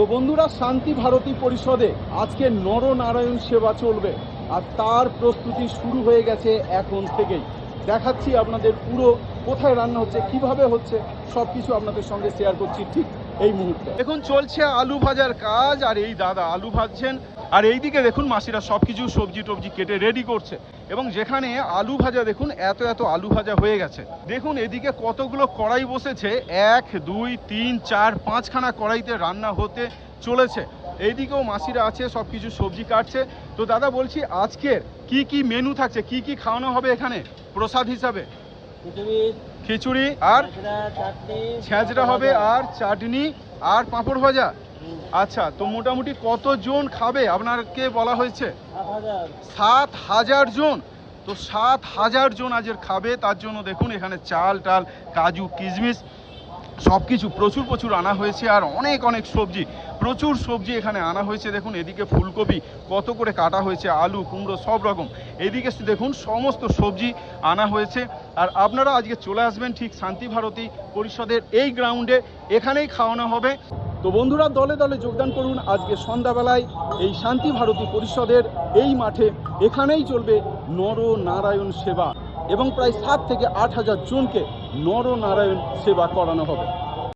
তো বন্ধুরা, শান্তি ভারতী পরিষদে আজকে নরনারায়ণ সেবা চলবে আর তার প্রস্তুতি শুরু হয়ে গেছে এখন থেকেই। দেখাচ্ছি আপনাদের পুরো কোথায় রান্না হচ্ছে, কিভাবে হচ্ছে, সব কিছু আপনাদের সঙ্গে শেয়ার করছি ঠিক এই মুহূর্তে। এখন চলছে আলু ভাজার কাজ আর এই দাদা আলু ভাজছেন আর এইদিকে দেখুন মাসিরা সব কিছু সবজি টবজি কেটে রেডি করছে। এবং যেখানে আলু ভাজা দেখুন এত আলু ভাজা হয়ে গেছে। দেখুন এদিকে কতগুলো কড়াই বসেছে, 1 2 3 4 5খানা কড়াইতে রান্না হতে চলেছে। এইদিকেও মাসিরা আছে, সব কিছু সবজি কাটছে। তো দাদা বলছি আজকের কি মেনু থাকছে, কি খাওয়ানো হবে এখানে প্রসাদ হিসাবে? খিচুড়ি আর ছেঁচড়া হবে আর চাটনি আর পাঁপড় ভাজা। আচ্ছা, তো মোটামুটি কতজন খাবে আপনাকে বলা হয়েছে? 7,000 জন। তো 7,000 জন আজের খাবে, তার জন্য দেখুন এখানে চাল টাল কাজু কিশমিশ সব কিছু প্রচুর আনা হয়েছে। আর অনেক সবজি, প্রচুর সবজি এখানে আনা হয়েছে। দেখুন এদিকে ফুলকপি কত করে কাটা হয়েছে, আলু কুমড়ো সব রকম। এদিকে দেখুন সমস্ত সবজি আনা হয়েছে। আর আপনারা আজকে চলে আসবেন ঠিক শান্তি ভারতী পরিষদের এই গ্রাউন্ডে, এখানেই খাওয়ানো হবে। তো বন্ধুরা, দলে দলে যোগদান করুন আজকে সন্ধ্যাবেলায় এই শান্তি ভারতী পরিষদের এই মাঠে। এখানেই চলবে নরনারায়ণ সেবা এবং প্রায় 7 থেকে 8 হাজার জনকে নরনারায়ণ সেবা করানো হবে।